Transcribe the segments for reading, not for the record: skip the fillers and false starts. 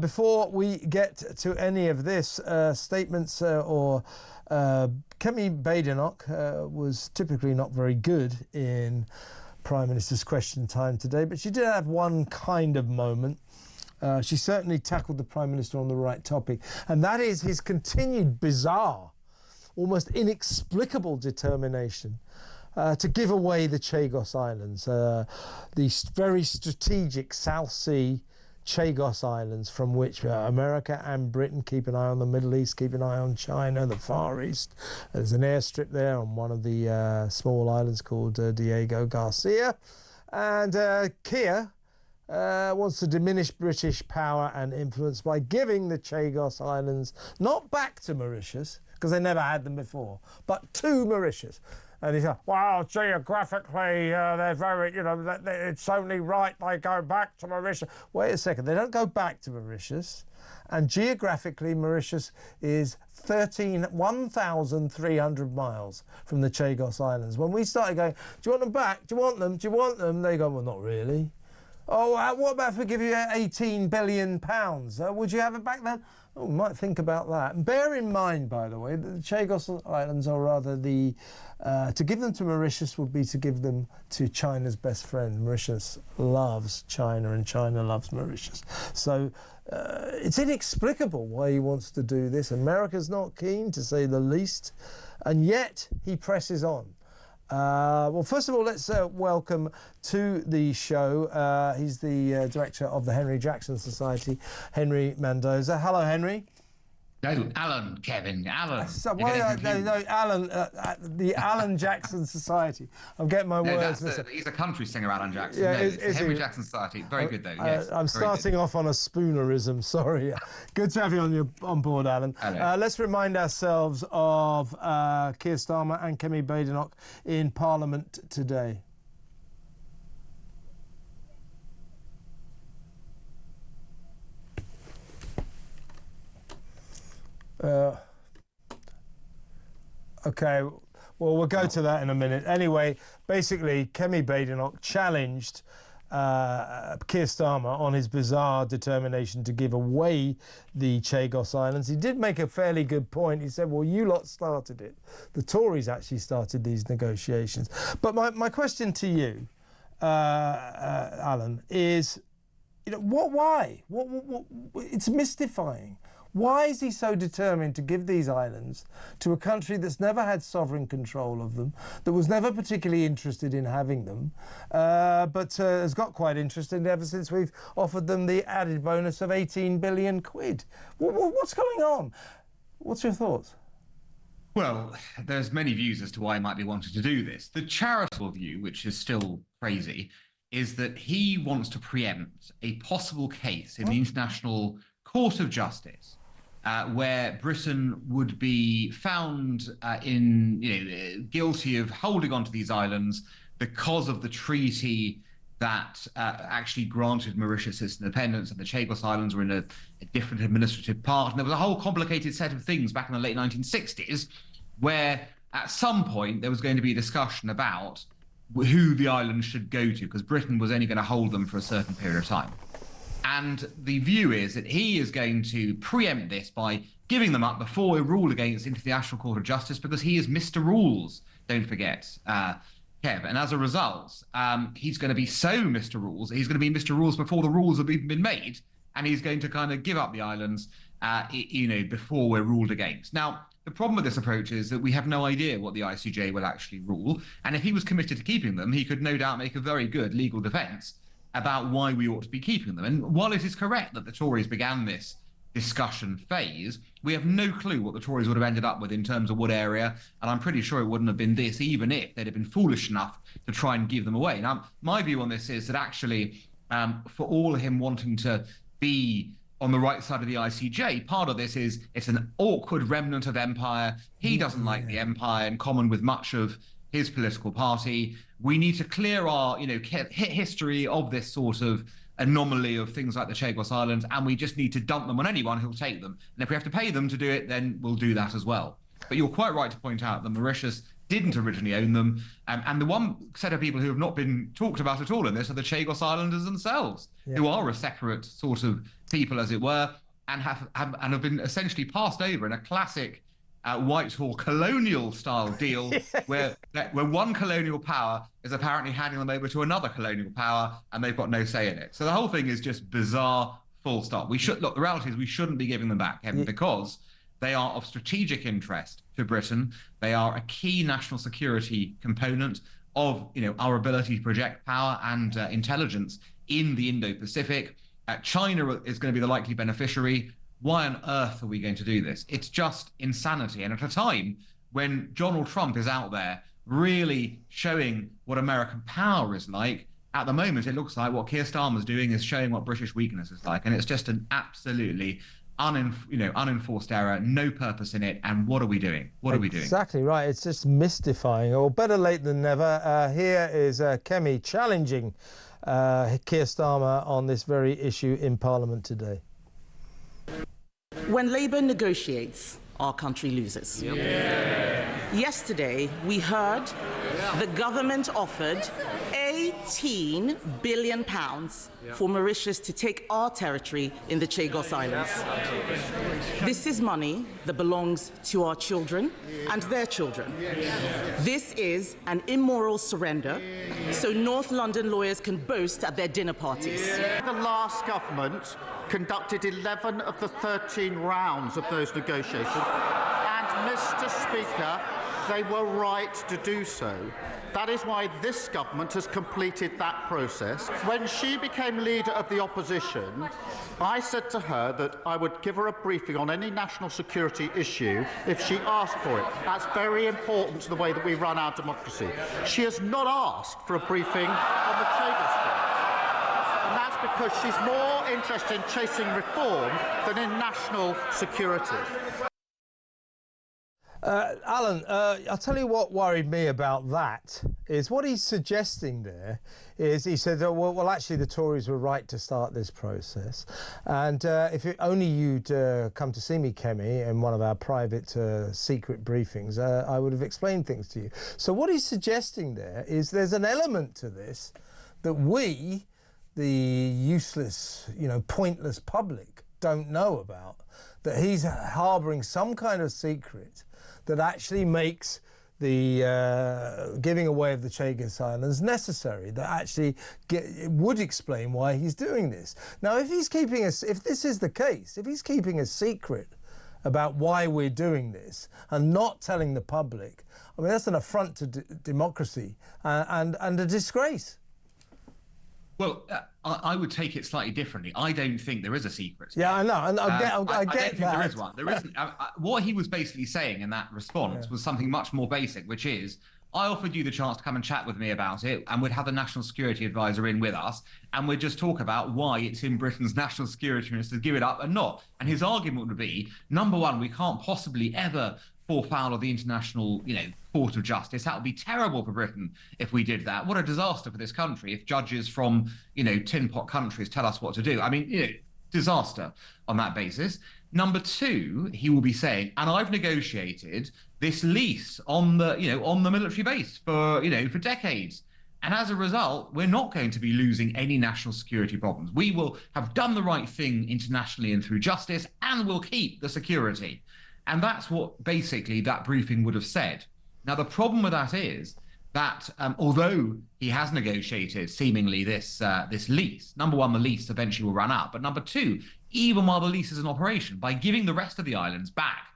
Before we get to any of this, statements or Kemi Badenoch was typically not very good in Prime Minister's Question Time today, but she did have one kind of moment. She certainly tackled the Prime Minister on the right topic, and that is his continued bizarre, almost inexplicable determination to give away the Chagos Islands, the very strategic South Sea Chagos Islands, from which America and Britain keep an eye on the Middle East, keep an eye on China, the Far East. There's an airstrip there on one of the small islands called Diego Garcia. And Keir wants to diminish British power and influence by giving the Chagos Islands not back to Mauritius, because they never had them before, but to Mauritius. And he said, well, geographically, they're very, it's only right they go back to Mauritius. Wait a second, they don't go back to Mauritius. And geographically, Mauritius is 1,300 miles from the Chagos Islands. When we started going, do you want them back? Do you want them? Do you want them? They go, well, not really. Oh, what about if we give you £18 billion? Would you have it back then? Oh, we might think about that. And bear in mind, by the way, that the Chagos Islands are rather to give them to Mauritius would be to give them to China's best friend. Mauritius loves China and China loves Mauritius. So it's inexplicable why he wants to do this. America's not keen, to say the least, and yet he presses on. Well, first of all, let's welcome to the show. He's the director of the Henry Jackson Society, Henry Mendoza. Hello, Henry. No, Alan, Kevin, Alan. So, Alan, the Alan Jackson Society. I'm getting my words mixed up. He's a country singer, Alan Jackson. Yeah, no, it's the Henry Jackson Society. Very good, though. Yes, I'm starting off on a spoonerism. Sorry. Good to have you on board, Alan. Let's remind ourselves of Keir Starmer and Kemi Badenoch in Parliament today. Okay, well, we'll go to that in a minute. Anyway, basically, Kemi Badenoch challenged Keir Starmer on his bizarre determination to give away the Chagos Islands. He did make a fairly good point. He said, well, you lot started it. The Tories actually started these negotiations. But my question to you, Alan, is, why? It's mystifying. Why is he so determined to give these islands to a country that's never had sovereign control of them, that was never particularly interested in having them, but has got quite interested ever since we've offered them the added bonus of 18 billion quid? What's going on? What's your thoughts? Well, there's many views as to why he might be wanting to do this. The charitable view, which is still crazy, is that he wants to preempt a possible case in the International Court of Justice, where Britain would be found guilty of holding onto these islands because of the treaty that actually granted Mauritius its independence, and the Chagos Islands were in a different administrative part. And there was a whole complicated set of things back in the late 1960s where at some point there was going to be a discussion about who the islands should go to, because Britain was only going to hold them for a certain period of time. And the view is that he is going to preempt this by giving them up before a rule against into the International Court of Justice, because he is Mr. Rules, don't forget, Kev. And as a result, he's going to be so Mr. Rules, he's going to be Mr. Rules before the rules have even been made, and he's going to kind of give up the islands, before we're ruled against. Now, the problem with this approach is that we have no idea what the ICJ will actually rule, and if he was committed to keeping them, he could no doubt make a very good legal defence about why we ought to be keeping them. And while it is correct that the Tories began this discussion phase, we have no clue what the Tories would have ended up with in terms of what area, and I'm pretty sure it wouldn't have been this, even if they'd have been foolish enough to try and give them away. Now, my view on this is that actually, for all him wanting to be on the right side of the ICJ, part of this is it's an awkward remnant of empire. He doesn't like the empire, in common with much of his political party. We need to clear our, history of this sort of anomaly of things like the Chagos Islands, and we just need to dump them on anyone who'll take them. And if we have to pay them to do it, then we'll do that as well. But you're quite right to point out that Mauritius didn't originally own them. And the one set of people who have not been talked about at all in this are the Chagos Islanders themselves, who are a separate sort of people, as it were, and have been essentially passed over in a classic Whitehall colonial style deal where one colonial power is apparently handing them over to another colonial power and they've got no say in it. So the whole thing is just bizarre, full stop. The reality is we shouldn't be giving them back, Kevin, because they are of strategic interest to Britain. They are a key national security component of, our ability to project power and intelligence in the Indo-Pacific. China is going to be the likely beneficiary. Why on earth are we going to do this? It's just insanity. And at a time when Donald Trump is out there really showing what American power is like, at the moment, it looks like what Keir Starmer is doing is showing what British weakness is like. And it's just an absolutely unenforced error, no purpose in it. And what are we doing? What are we doing? Exactly right. It's just mystifying. Or better late than never. Here is Kemi challenging Keir Starmer on this very issue in Parliament today. When Labour negotiates, our country loses. Yesterday, we heard the government offered £18 billion for Mauritius to take our territory in the Chagos Islands. This is money that belongs to our children and their children. This is an immoral surrender, so North London lawyers can boast at their dinner parties. The last government conducted 11 of the 13 rounds of those negotiations, and, Mr. Speaker, they were right to do so. That is why this government has completed that process. When she became leader of the opposition, I said to her that I would give her a briefing on any national security issue if she asked for it. That's very important to the way that we run our democracy. She has not asked for a briefing on the Chagos Islands. And that's because she's more interested in chasing reform than in national security. Alan, I'll tell you what worried me about that is what he's suggesting there is he said, well, actually the Tories were right to start this process. And if only you'd come to see me, Kemi, in one of our private secret briefings, I would have explained things to you. So what he's suggesting there is there's an element to this that we, the useless, pointless public, don't know about, that he's harbouring some kind of secret that actually makes the giving away of the Chagos Islands necessary, that actually would explain why he's doing this. Now, if this is the case, if he's keeping a secret about why we're doing this and not telling the public, I mean, that's an affront to democracy and a disgrace. Well, I would take it slightly differently. I don't think there is a secret. Yeah, I know. And I get don't that. think there is one. There isn't. What he was basically saying in that response was something much more basic, which is, I offered you the chance to come and chat with me about it, and we'd have the National Security Advisor in with us, and we'd just talk about why it's in Britain's national security interest to give it up and not. And his argument would be, number one, we can't possibly ever fall foul of the international, Court of Justice. That would be terrible for Britain if we did that. What a disaster for this country if judges from, tin pot countries tell us what to do. I mean, disaster on that basis. Number two, he will be saying, and I've negotiated this lease on the, on the military base for decades. And as a result, we're not going to be losing any national security problems. We will have done the right thing internationally and through justice, and we'll keep the security. And that's what basically that briefing would have said. Now, the problem with that is that although he has negotiated seemingly this lease, number one, the lease eventually will run out. But number two, even while the lease is in operation, by giving the rest of the islands back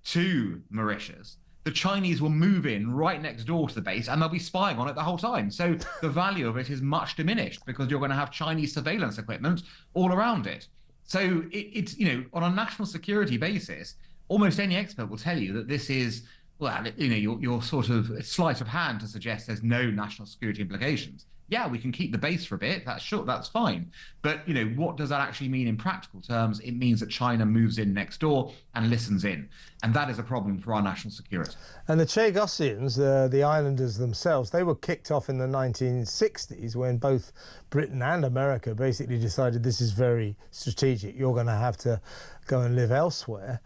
to Mauritius, the Chinese will move in right next door to the base and they'll be spying on it the whole time. So the value of it is much diminished because you're going to have Chinese surveillance equipment all around it. So it's, on a national security basis, almost any expert will tell you that this is, well, your sort of sleight of hand to suggest there's no national security implications. yeah, we can keep the base for a bit. That's fine. But, what does that actually mean in practical terms? It means that China moves in next door and listens in. And that is a problem for our national security. And the Chagosians, the islanders themselves, they were kicked off in the 1960s when both Britain and America basically decided this is very strategic. You're going to have to go and live elsewhere.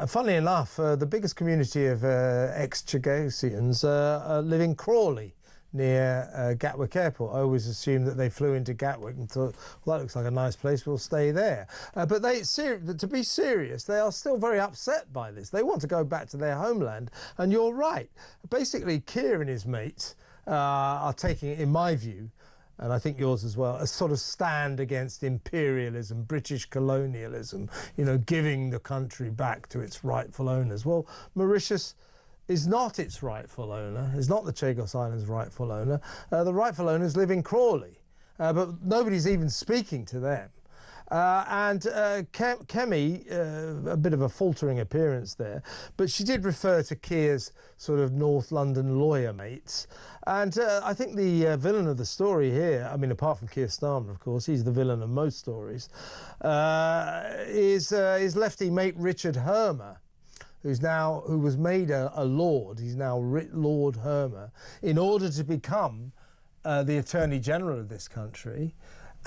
Funnily enough, the biggest community of ex-Chagosians live in Crawley, near Gatwick Airport. I always assumed that they flew into Gatwick and thought, well, that looks like a nice place, we'll stay there. But to be serious, they are still very upset by this. They want to go back to their homeland. And you're right. Basically, Keir and his mates are taking, in my view, and I think yours as well, a sort of stand against imperialism, British colonialism, giving the country back to its rightful owners. Well, Mauritius is not its rightful owner, is not the Chagos Islands' rightful owner. The rightful owners live in Crawley, but nobody's even speaking to them. Kemi, a bit of a faltering appearance there, but she did refer to Keir's sort of North London lawyer mates. And I think the villain of the story here, I mean, apart from Keir Starmer, of course, he's the villain of most stories, is his lefty mate Richard Hermer, who was made a lord. He's now Lord Hermer, in order to become the Attorney General of this country.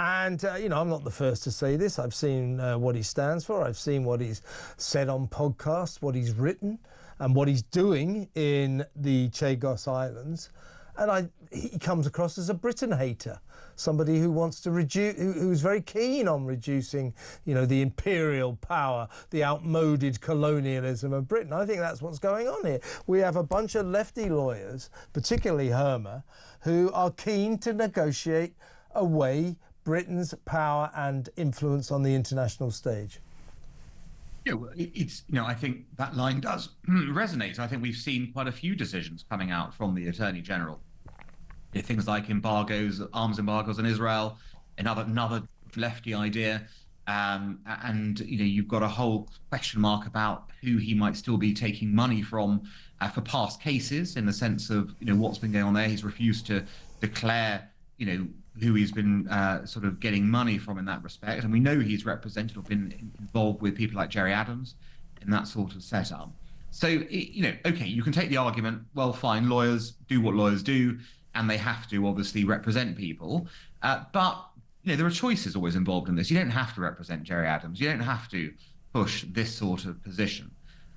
And, I'm not the first to say this. I've seen what he stands for. I've seen what he's said on podcasts, what he's written, and what he's doing in the Chagos Islands. And he comes across as a Britain hater, somebody who wants to who's very keen on reducing, the imperial power, the outmoded colonialism of Britain. I think that's what's going on here. We have a bunch of lefty lawyers, particularly Hermer, who are keen to negotiate away Britain's power and influence on the international stage. Yeah, I think that line does resonate. I think we've seen quite a few decisions coming out from the Attorney General. Things like embargoes, arms embargoes on Israel, another lefty idea. And you've got a whole question mark about who he might still be taking money from for past cases, in the sense of, what's been going on there. He's refused to declare, who he's been sort of getting money from in that respect. And we know he's represented or been involved with people like Gerry Adams in that sort of setup. So, okay, you can take the argument, well, fine, lawyers do what lawyers do, and they have to obviously represent people. But, there are choices always involved in this. You don't have to represent Gerry Adams. You don't have to push this sort of position.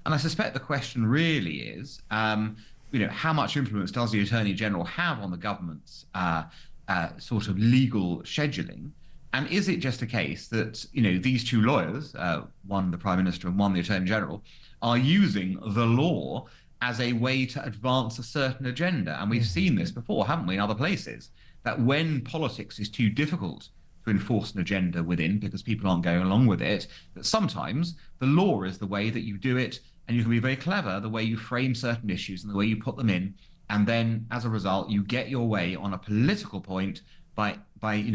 And I suspect the question really is, how much influence does the Attorney General have on the government's sort of legal scheduling? And is it just a case that, these two lawyers, one the Prime Minister and one the Attorney General, are using the law as a way to advance a certain agenda? And we've seen this before, haven't we, in other places, that when politics is too difficult to enforce an agenda within because people aren't going along with it, that sometimes the law is the way that you do it, and you can be very clever the way you frame certain issues and the way you put them in. And then, as a result, you get your way on a political point by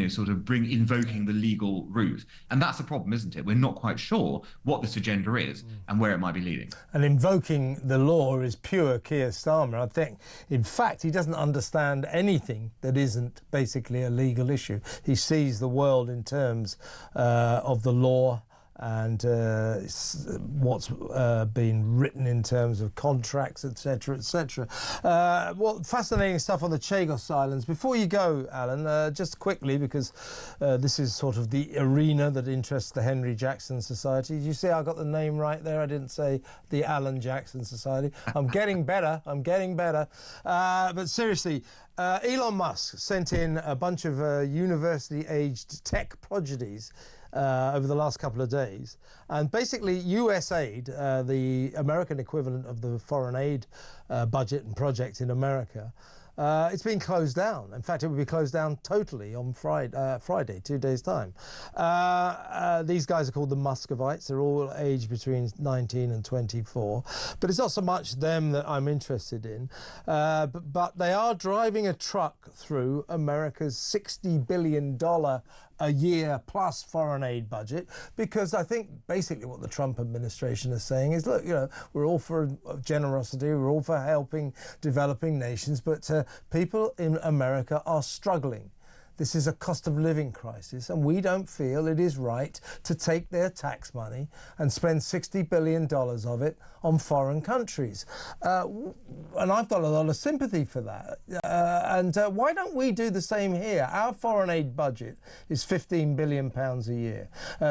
sort of invoking the legal route. And that's the problem, isn't it? We're not quite sure what this agenda is and where it might be leading. And invoking the law is pure Keir Starmer, I think. In fact, he doesn't understand anything that isn't basically a legal issue. He sees the world in terms of the law and what's been written in terms of contracts, etc., etc. Well, fascinating stuff on the Chagos Islands. Before you go, Alan, just quickly, because this is sort of the arena that interests the Henry Jackson Society. Did you see I got the name right there? I didn't say the Alan Jackson Society. I'm getting better. I'm getting better. But seriously, Elon Musk sent in a bunch of university-aged tech prodigies over the last couple of days. And basically USAID, the American equivalent of the foreign aid budget and project in America, it's been closed down. In fact, it will be closed down totally on Friday, 2 days' time. These guys are called the Muscovites. They're all aged between 19 and 24. But it's not so much them that I'm interested in. But they are driving a truck through America's $60 billion a year plus foreign aid budget, because I think basically what the Trump administration is saying is, look, we're all for generosity, we're all for helping developing nations, but people in America are struggling. this is a cost of living crisis, and we don't feel it is right to take their tax money and spend $60 billion of it on foreign countries. And I've got a lot of sympathy for that. And why don't we do the same here? Our foreign aid budget is £15 billion a year.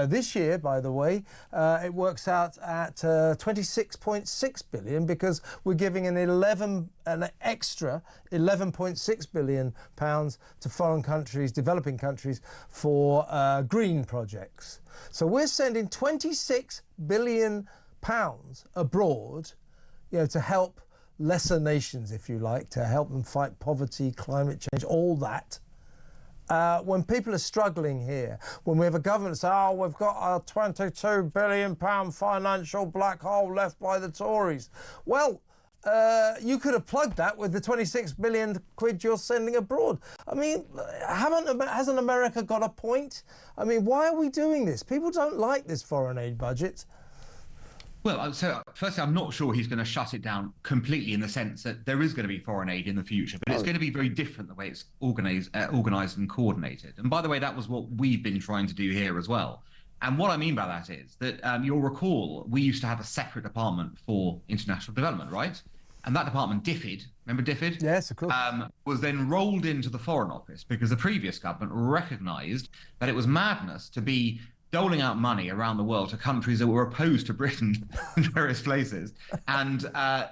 This year, by the way, it works out at 26.6 billion, because we're giving an extra 11.6 billion pounds to foreign countries, developing countries, for green projects. So we're sending 26 billion pounds abroad, to help lesser nations, if you like, to help them fight poverty, climate change, all that. When people are struggling here, when we have a government that says, oh, we've got a £22 billion financial black hole left by the Tories. Well, you could have plugged that with the 26 billion quid you're sending abroad. I mean, hasn't America got a point? I mean, why are we doing this? People don't like this foreign aid budget. Well, so firstly, I'm not sure he's going to shut it down completely, in the sense that there is going to be foreign aid in the future, but it's going to be very different the way it's organised and coordinated. And by the way, that was what we've been trying to do here as well. And what I mean by that is that you'll recall we used to have a separate department for international development, right? And that department, DFID, remember DFID? Yes, of course. Was then rolled into the Foreign Office because the previous government recognised that it was madness to be doling out money around the world to countries that were opposed to Britain in various places. And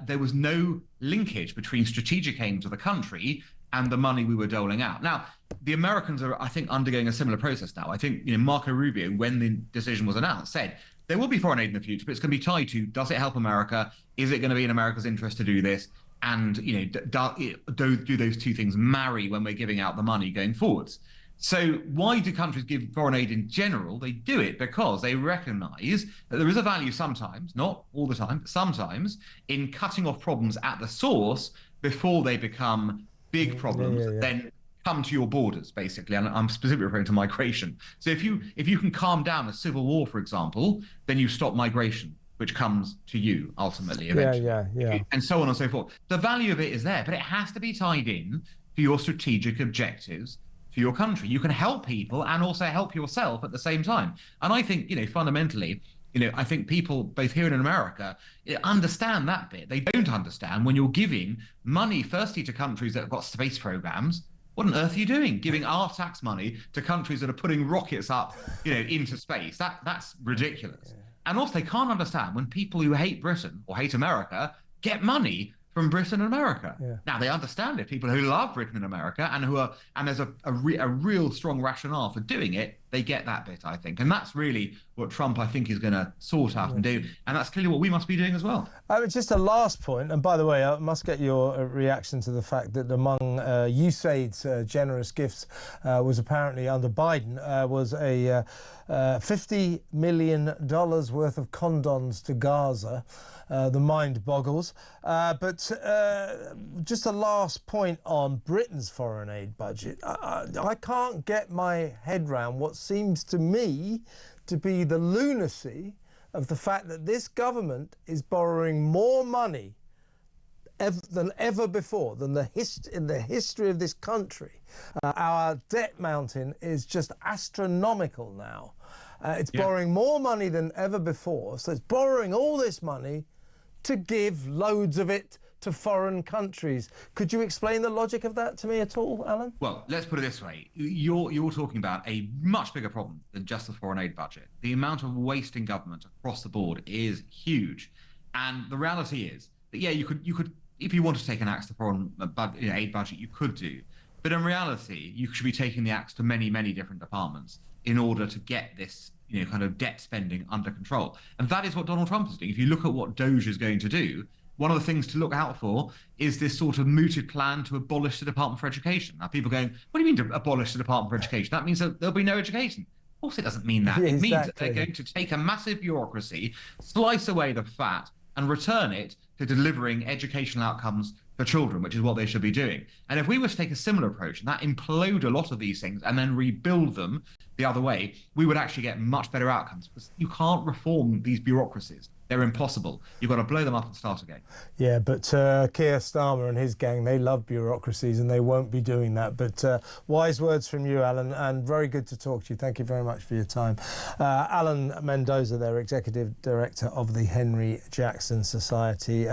there was no linkage between strategic aims of the country and the money we were doling out. Now, the Americans are, I think, undergoing a similar process now. I think, Marco Rubio, when the decision was announced, said there will be foreign aid in the future, but it's going to be tied to, does it help America? Is it going to be in America's interest to do this? And, do those two things marry when we're giving out the money going forwards? So why do countries give foreign aid in general? They do it because they recognise that there is a value sometimes, not all the time, but sometimes, in cutting off problems at the source before they become big problems that then come to your borders, basically. And I'm specifically referring to migration. So if you can calm down a civil war, for example, then you stop migration, which comes to you ultimately, eventually. And so on and so forth. The value of it is there, but it has to be tied in to your strategic objectives for your country. You can help people and also help yourself at the same time. And I think, fundamentally, I think people both here and in America understand that bit. They don't understand when you're giving money firstly to countries that have got space programs. What on earth are you doing? Giving our tax money to countries that are putting rockets up, into space. That's ridiculous. Yeah. And also they can't understand when people who hate Britain or hate America get money from Britain and America. Yeah. Now they understand it. People who love Britain and America and there's a real strong rationale for doing it. They get that bit, I think, and that's really what Trump, I think, is going to sort out and do, and that's clearly what we must be doing as well. Just a last point, and by the way, I must get your reaction to the fact that among USAID's generous gifts was apparently under Biden was a $50 million worth of condoms to Gaza. The mind boggles. But just a last point on Britain's foreign aid budget. I can't get my head round what seems to me to be the lunacy of the fact that this government is borrowing more money than ever before, in the history of this country. Our debt mountain is just astronomical now. It's borrowing more money than ever before. So it's borrowing all this money to give loads of it to foreign countries. Could you explain the logic of that to me at all, Alan? Well, let's put it this way. You're talking about a much bigger problem than just the foreign aid budget. The amount of waste in government across the board is huge. And the reality is that, you could, if you want to take an axe to foreign aid budget, you could do. But in reality, you should be taking the axe to many, many different departments in order to get this kind of debt spending under control. And that is what Donald Trump is doing. If you look at what Doge is going to do, one of the things to look out for is this sort of mooted plan to abolish the Department for Education. Now, people are going, what do you mean to abolish the Department for Education? That means that there'll be no education. Of course, it doesn't mean that. It means that they're going to take a massive bureaucracy, slice away the fat, and return it to delivering educational outcomes for children, which is what they should be doing. And if we were to take a similar approach and that implode a lot of these things and then rebuild them the other way, we would actually get much better outcomes, because you can't reform these bureaucracies. They're impossible. You've got to blow them up and start again. Yeah, but Keir Starmer and his gang, they love bureaucracies and they won't be doing that. But wise words from you, Alan, and very good to talk to you. Thank you very much for your time. Alan Mendoza, their Executive Director of the Henry Jackson Society.